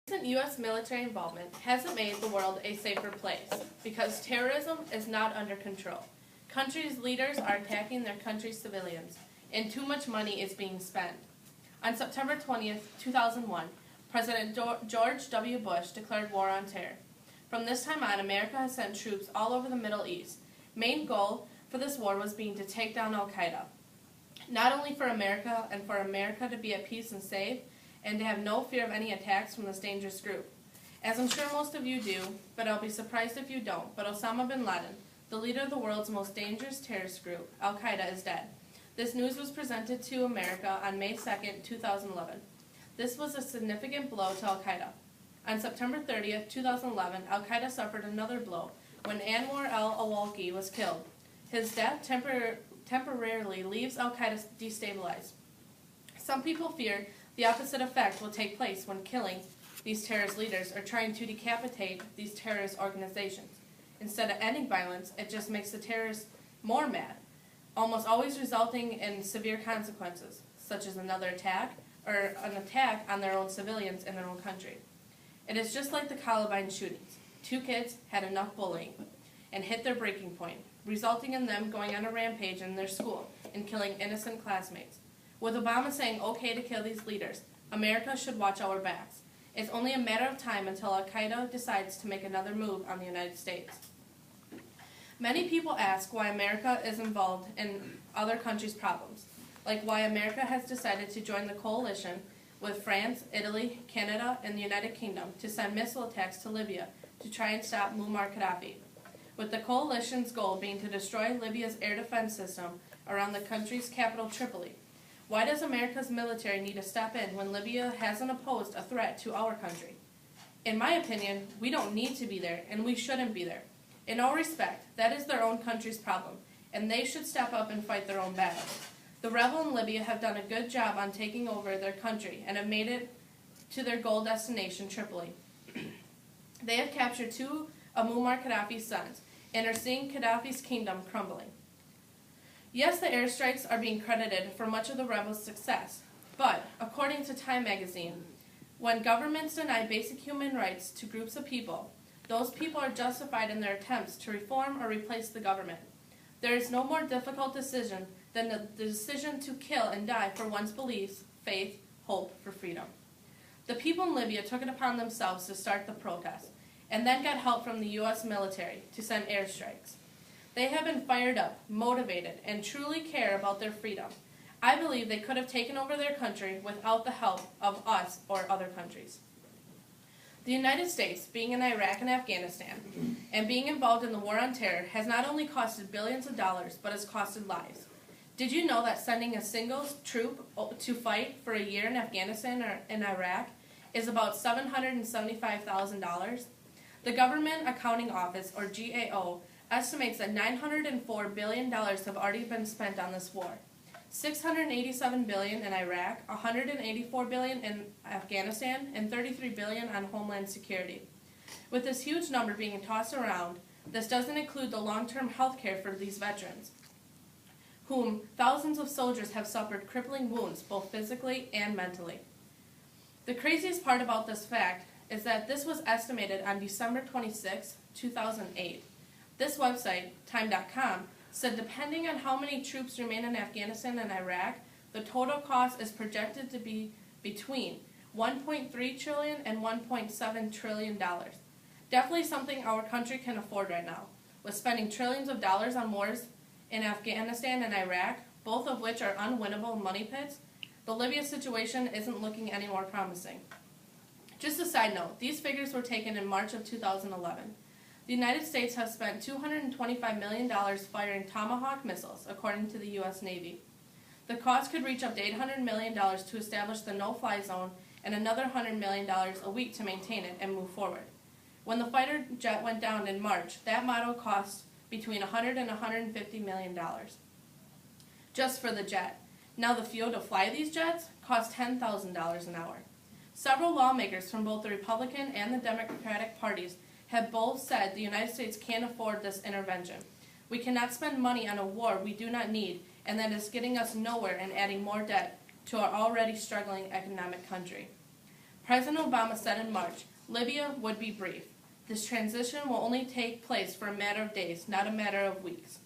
Recent U.S. military involvement hasn't made the world a safer place because terrorism is not under control. Countries' leaders are attacking their country's civilians, and too much money is being spent. On September 20th, 2001, President George W. Bush declared war on terror. From this time on, America has sent troops all over the Middle East. Main goal for this war was being to take down al-Qaeda. Not only for America and for America to be at peace and safe, and to have no fear of any attacks from this dangerous group. As I'm sure most of you do, but I'll be surprised if you don't, but Osama bin Laden, the leader of the world's most dangerous terrorist group, al-Qaeda, is dead. This news was presented to America on May 2, 2011. This was a significant blow to al-Qaeda. On September 30, 2011, al-Qaeda suffered another blow when Anwar al-Awlaki was killed. His death temporarily leaves al-Qaeda destabilized. Some people fear the opposite effect will take place when killing these terrorist leaders or trying to decapitate these terrorist organizations. Instead of ending violence, it just makes the terrorists more mad, almost always resulting in severe consequences, such as another attack or an attack on their own civilians in their own country. It is just like the Columbine shootings. 2 kids had enough bullying and hit their breaking point, resulting in them going on a rampage in their school and killing innocent classmates. With Obama saying okay to kill these leaders, America should watch our backs. It's only a matter of time until al-Qaeda decides to make another move on the United States. Many people ask why America is involved in other countries' problems, like why America has decided to join the coalition with France, Italy, Canada, and the United Kingdom to send missile attacks to Libya to try and stop Muammar Gaddafi, with the coalition's goal being to destroy Libya's air defense system around the country's capital, Tripoli. Why does America's military need to step in when Libya hasn't posed a threat to our country? In my opinion, we don't need to be there, and we shouldn't be there. In all respect, that is their own country's problem, and they should step up and fight their own battles. The rebels in Libya have done a good job on taking over their country and have made it to their goal destination, Tripoli. They have captured 2 of Muammar Gaddafi's sons and are seeing Gaddafi's kingdom crumbling. Yes, the airstrikes are being credited for much of the rebels' success, but, according to Time magazine, when governments deny basic human rights to groups of people, those people are justified in their attempts to reform or replace the government. There is no more difficult decision than the decision to kill and die for one's beliefs, faith, hope for freedom. The people in Libya took it upon themselves to start the protest, and then got help from the U.S. military to send airstrikes. They have been fired up, motivated, and truly care about their freedom. I believe they could have taken over their country without the help of us or other countries. The United States, being in Iraq and Afghanistan, and being involved in the war on terror has not only costed billions of dollars, but has costed lives. Did you know that sending a single troop to fight for a year in Afghanistan or in Iraq is about $775,000? The Government Accounting Office, or GAO, estimates that $904 billion have already been spent on this war. $687 billion in Iraq, $184 billion in Afghanistan, and $33 billion on Homeland Security. With this huge number being tossed around, this doesn't include the long-term health care for these veterans, whom thousands of soldiers have suffered crippling wounds, both physically and mentally. The craziest part about this fact is that this was estimated on December 26, 2008. This website, Time.com, said depending on how many troops remain in Afghanistan and Iraq, the total cost is projected to be between $1.3 trillion and $1.7 trillion. Definitely something our country can afford right now, with spending trillions of dollars on wars in Afghanistan and Iraq, both of which are unwinnable money pits. The Libya situation isn't looking any more promising. Just a side note, these figures were taken in March of 2011. The United States has spent $225 million firing Tomahawk missiles, according to the U.S. Navy. The cost could reach up to $800 million to establish the no-fly zone and another $100 million a week to maintain it and move forward. When the fighter jet went down in March, that model cost between $100 and $150 million just for the jet. Now the fuel to fly these jets costs $10,000 an hour. Several lawmakers from both the Republican and the Democratic parties have both said the United States can't afford this intervention. We cannot spend money on a war we do not need and that is getting us nowhere and adding more debt to our already struggling economic country. President Obama said in March, Libya would be brief. This transition will only take place for a matter of days, not a matter of weeks.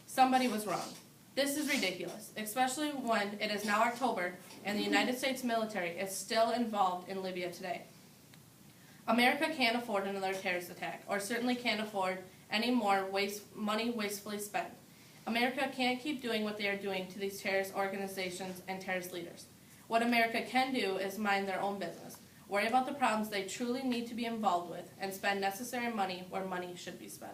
Somebody was wrong. This is ridiculous, especially when it is now October and the United States military is still involved in Libya today. America can't afford another terrorist attack, or certainly can't afford any more money wastefully spent. America can't keep doing what they are doing to these terrorist organizations and terrorist leaders. What America can do is mind their own business, worry about the problems they truly need to be involved with, and spend necessary money where money should be spent.